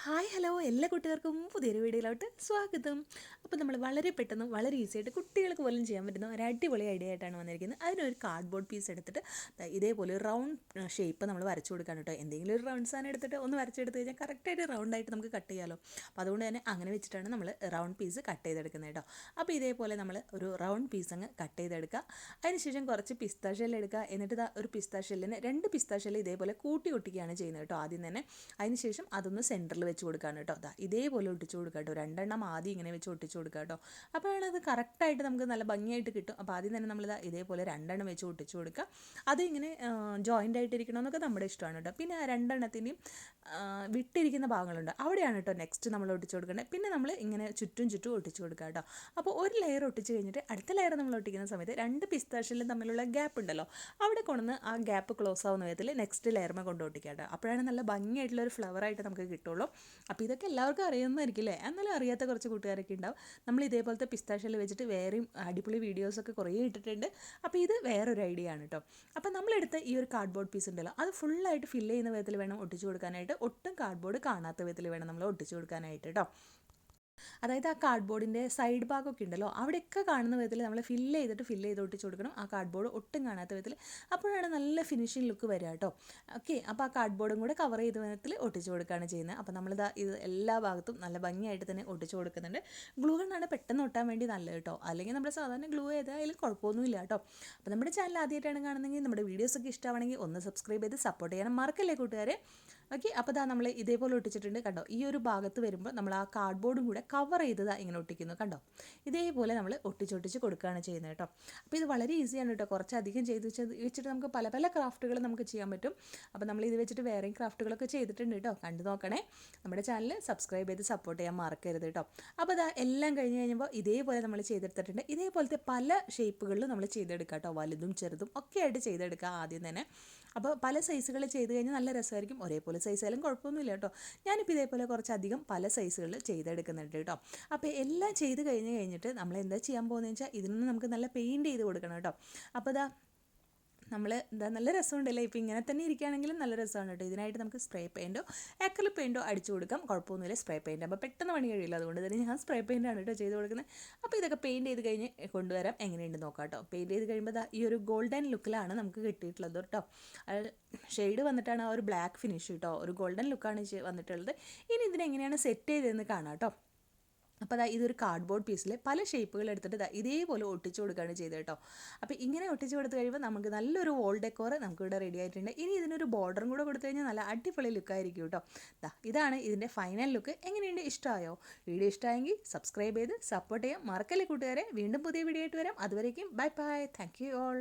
Hi hello എല്ലാ കുട്ടികൾക്കും പുതിയൊരു വീഡിയോയിലോട്ട് സ്വാഗതം. അപ്പോൾ നമ്മൾ വളരെ പെട്ടെന്ന് വളരെ ഈസി ആയിട്ട് കുട്ടികൾക്ക് പോലും ചെയ്യാൻ പറ്റുന്ന ഒരു അടിപൊളി ഐഡിയ ആയിട്ടാണ് വന്നിരിക്കുന്നത്. അതിനൊരു കാർഡ്ബോർഡ് പീസ് എടുത്തിട്ട് ഇതേപോലെ ഒരു റൗണ്ട് ഷേപ്പ് നമ്മൾ വരച്ചു കൊടുക്കാൻ കേട്ടോ. എന്തെങ്കിലും ഒരു റൗണ്ട് സാധനം എടുത്തിട്ട് ഒന്ന് വരച്ചെടുത്ത് കഴിഞ്ഞാൽ കറക്റ്റായിട്ട് റൗണ്ടായിട്ട് നമുക്ക് കട്ട് ചെയ്യാമല്ലോ. അപ്പോൾ അതുകൊണ്ട് തന്നെ അങ്ങനെ വെച്ചിട്ടാണ് നമ്മൾ റൗണ്ട് പീസ് കട്ട് ചെയ്തെടുക്കുന്നത് കേട്ടോ. അപ്പോൾ ഇതേപോലെ നമ്മൾ ഒരു റൗണ്ട് പീസ് അങ്ങ് കട്ട് ചെയ്തെടുക്കുക. അതിനുശേഷം കുറച്ച് പിസ്ത ഷെല്ല് എടുക്കുക. എന്നിട്ട് ഒരു പിസ്ത ഷെല്ലിന് 2 പിസ്ത ഷെല്ല് ഇതേപോലെ കൂട്ടി ഒട്ടിക്കുകയാണ് ചെയ്യുന്നത് കേട്ടോ ആദ്യം തന്നെ. അതിനുശേഷം അതൊന്ന് സെൻറ്ററിൽ വെച്ച് കൊടുക്കുകയാണ് കേട്ടോ. ഇതേപോലെ ഒട്ടിച്ച് കൊടുക്കുക കേട്ടോ. 2 ആദ്യം ഇങ്ങനെ വെച്ച് ഒട്ടിച്ച് കൊടുക്കുക കേട്ടോ. അപ്പോഴാണ് അത് കറക്റ്റായിട്ട് നമുക്ക് നല്ല ഭംഗിയായിട്ട് കിട്ടും. അപ്പോൾ ആദ്യം തന്നെ നമ്മൾ ഇതേപോലെ 2 വെച്ച് ഒട്ടിച്ച് കൊടുക്കുക. അത് ഇങ്ങനെ ജോയിൻ്റ് ആയിട്ടിരിക്കണമെന്നൊക്കെ നമ്മുടെ ഇഷ്ടമാണ് കേട്ടോ. പിന്നെ ആ 2 വിട്ടിരിക്കുന്ന ഭാഗങ്ങളുണ്ട്, അവിടെയാണ് കേട്ടോ നെക്സ്റ്റ് നമ്മൾ ഒട്ടിച്ച് കൊടുക്കേണ്ടത്. പിന്നെ നമ്മൾ ഇങ്ങനെ ചുറ്റും ഒട്ടിച്ച് കൊടുക്കുക കേട്ടോ. അപ്പോൾ ഒരു ലെയർ ഒട്ടിച്ച് കഴിഞ്ഞിട്ട് അടുത്ത ലെയർ നമ്മൾ ഒട്ടിക്കുന്ന സമയത്ത് 2 പിസ്താഷ്യലും തമ്മിലുള്ള ഗ്യാപ്പ് ഉണ്ടല്ലോ, അവിടെ കൊണ്ടുവന്ന് ആ ഗ്യാപ്പ് ക്ലോസ് ആവുന്ന വിധത്തിൽ നെക്സ്റ്റ് ലെയർമ കൊണ്ട് ഒട്ടിക്കുക കേട്ടോ. അപ്പോഴാണ് നല്ല ഭംഗിയായിട്ടുള്ള ഒരു ഫ്ലവറായിട്ട് നമുക്ക് കിട്ടുള്ളൂ. അപ്പോൾ ഇതൊക്കെ എല്ലാവർക്കും അറിയുന്നതായിരിക്കില്ലേ, എന്നാലും അറിയാത്ത കുറച്ച് കൂട്ടുകാരൊക്കെ ഉണ്ടാവും. നമ്മൾ ഇതേപോലത്തെ പിസ്താഷ്യൽ വെച്ചിട്ട് വേറെയും അടിപൊളി വീഡിയോസൊക്കെ കുറേ ഇട്ടിട്ടുണ്ട്. അപ്പോൾ ഇത് വേറൊരു ഐഡിയ ആണ് കേട്ടോ. അപ്പോൾ നമ്മളെടുത്ത ഈ ഒരു കാർഡ്ബോർഡ് പീസ് ഉണ്ടല്ലോ, അത് ഫുള്ളായിട്ട് ഫില്ല് ചെയ്യുന്ന വിധത്തിൽ വേണം ഒട്ടിച്ച് കൊടുക്കാനായിട്ട്. ഒട്ടും കാർഡ്ബോർഡ് കാണാത്ത വിധത്തിൽ വേണം നമ്മൾ ഒട്ടിച്ച് കൊടുക്കാനായിട്ട് കേട്ടോ. അതായത് ആ കാർഡ്ബോർഡിൻ്റെ സൈഡ് ഭാഗമൊക്കെ ഉണ്ടല്ലോ, അവിടെയൊക്കെ കാണുന്ന വിധത്തിൽ നമ്മൾ ഫില്ല് ചെയ്ത് ഒട്ടിച്ച് കൊടുക്കണം. ആ കാർഡ്ബോർഡ് ഒട്ടും കാണാത്ത വിധത്തിൽ, അപ്പോഴാണ് നല്ല ഫിനിഷിംഗ് ലുക്ക് വരിക കേട്ടോ. ഓക്കെ, അപ്പോൾ ആ കാർഡ്ബോർഡും കൂടെ കവർ ചെയ്ത വിധത്തിൽ ഒട്ടിച്ച് കൊടുക്കുകയാണ് ചെയ്യുന്നത്. അപ്പോൾ നമ്മളിതാ ഇത് എല്ലാ ഭാഗത്തും നല്ല ഭംഗിയായിട്ട് തന്നെ ഒട്ടിച്ച് കൊടുക്കുന്നുണ്ട്. ഗ്ലൂ ഗണ്ണാണ് പെട്ടെന്ന് ഒട്ടാൻ വേണ്ടി നല്ലത് കേട്ടോ. അല്ലെങ്കിൽ നമ്മുടെ സാധാരണ ഗ്ലൂ ഏതായാലും കുഴപ്പമൊന്നുമില്ല കേട്ടോ. അപ്പോൾ നമ്മുടെ ചാനൽ ആദ്യമായിട്ടാണ് കാണുന്നതെങ്കിൽ നമ്മുടെ വീഡിയോസൊക്കെ ഇഷ്ടമാണെങ്കിൽ ഒന്ന് സബ്സ്ക്രൈബ് ചെയ്ത് സപ്പോർട്ട് ചെയ്യാനും മറക്കല്ലേ കൂട്ടുകാരെ. ഓക്കെ, അപ്പോൾ നമ്മൾ ഇതേപോലെ ഒട്ടിച്ചിട്ടുണ്ട് കണ്ടോ. ഈ ഒരു ഭാഗത്ത് വരുമ്പോൾ നമ്മൾ ആ കാർഡ്ബോർഡും കൂടെ കവർ ചെയ്തതാ ഇങ്ങനെ ഒട്ടിക്കുന്നു കണ്ടോ. ഇതേപോലെ നമ്മൾ ഒട്ടിച്ചൊട്ടിച്ച് കൊടുക്കുകയാണ് ചെയ്യുന്നത് കേട്ടോ. അപ്പോൾ ഇത് വളരെ ഈസിയാണ് കേട്ടോ. കുറച്ചധികം വെച്ചിട്ട് നമുക്ക് പല പല ക്രാഫ്റ്റുകൾ നമുക്ക് ചെയ്യാൻ പറ്റും. അപ്പോൾ നമ്മൾ ഇത് വെച്ചിട്ട് വേറെയും ക്രാഫ്റ്റുകളൊക്കെ ചെയ്തിട്ടുണ്ട് കേട്ടോ. കണ്ടു നോക്കണേ. നമ്മുടെ ചാനൽ സബ്സ്ക്രൈബ് ചെയ്ത് സപ്പോർട്ട് ചെയ്യാൻ മറക്കരുത് കേട്ടോ. അപ്പോൾ എല്ലാം കഴിഞ്ഞ് കഴിയുമ്പോൾ ഇതേപോലെ നമ്മൾ ചെയ്തെടുത്തിട്ടുണ്ട്. ഇതേപോലത്തെ പല ഷേപ്പുകളിലും നമ്മൾ ചെയ്തെടുക്കാം കേട്ടോ. വലുതും ചെറുതും ഒക്കെ ആയിട്ട് ചെയ്തെടുക്കുക ആദ്യം തന്നെ. അപ്പോൾ പല സൈസുകൾ ചെയ്ത് കഴിഞ്ഞാൽ നല്ല രസമായിരിക്കും. ഒരേപോലെ സൈസായാലും കുഴപ്പമൊന്നുമില്ല കേട്ടോ. ഞാനിപ്പോൾ ഇതേപോലെ കുറച്ചധികം പല സൈസുകളിൽ ചെയ്തെടുക്കുന്നുണ്ട് കേട്ടോ. അപ്പോൾ എല്ലാം ചെയ്ത് കഴിഞ്ഞിട്ട് നമ്മൾ എന്താ ചെയ്യാൻ പോകുന്നതെന്ന് വെച്ചാൽ ഇതിനൊന്ന് നമുക്ക് നല്ല പെയിൻറ്റ് ചെയ്ത് കൊടുക്കണം കേട്ടോ. അപ്പോൾ നമ്മൾ നല്ല രസമുണ്ടല്ലേ. ഇപ്പോൾ ഇങ്ങനെ തന്നെ ഇരിക്കുകയാണെങ്കിലും നല്ല രസമാണ് കേട്ടോ. ഇതിനായിട്ട് നമുക്ക് സ്പ്രേ പെയിൻറ്റോ അക്രിലിക് പെയിൻറ്റോ അടിച്ചു കൊടുക്കാം, കുഴപ്പമൊന്നുമില്ല. സ്പ്രേ പെയിൻറ്റ് അപ്പോൾ പെട്ടെന്ന് പണി കഴിയില്ല, അതുകൊണ്ട് തന്നെ ഞാൻ സ്പ്രേ പെയിൻറ്റാണ് കേട്ടോ ചെയ്ത് കൊടുക്കുന്നത്. അപ്പോൾ ഇതൊക്കെ പെയിൻറ്റ് ചെയ്ത് കഴിഞ്ഞ് കൊണ്ടുവരാം, എങ്ങനെയുണ്ട് നോക്കാം കേട്ടോ. പെയിൻറ്റ് ചെയ്ത് കഴിയുമ്പോൾ ഈ ഒരു ഗോൾഡൻ ലുക്കിലാണ് നമുക്ക് കിട്ടിയിട്ടുള്ളത് കേട്ടോ. ഷെയ്ഡ് വന്നിട്ടാണ് ആ ഒരു ബ്ലാക്ക് ഫിനിഷ് കേട്ടോ, ഒരു ഗോൾഡൻ ലുക്കാണ് വന്നിട്ടുള്ളത്. ഇനി ഇതിനെങ്ങനെയാണ് സെറ്റ് ചെയ്തതെന്ന് കാണാം കേട്ടോ. അപ്പോൾ ഇതൊരു കാർഡ്ബോർഡ് പീസിൽ പല ഷേപ്പുകൾ എടുത്തിട്ട് ഇതേപോലെ ഒട്ടിച്ചു കൊടുക്കുകയാണ് ചെയ്തത് കേട്ടോ. അപ്പോൾ ഇങ്ങനെ ഒട്ടിച്ച് കൊടുത്ത് കഴിയുമ്പോൾ നമുക്ക് നല്ലൊരു വോൾ ഡെക്കോർ നമുക്കിവിടെ റെഡി ആയിട്ടുണ്ട്. ഇനി ഇതിനൊരു ബോർഡറും കൂടെ കൊടുത്തു കഴിഞ്ഞാൽ നല്ല അടിപൊളി ലുക്കായിരിക്കും കേട്ടോ. ഇതാണ് ഇതിൻ്റെ ഫൈനൽ ലുക്ക്. എങ്ങനെയുണ്ട്, ഇഷ്ടമായോ? വീഡിയോ ഇഷ്ടമായെങ്കിൽ സബ്സ്ക്രൈബ് ചെയ്ത് സപ്പോർട്ട് ചെയ്യാം മറക്കല്ലേ കൂട്ടുകാരെ. വീണ്ടും പുതിയ വീഡിയോ ആയിട്ട് വരാം. അതുവരേക്കും bye bye. Thank you all.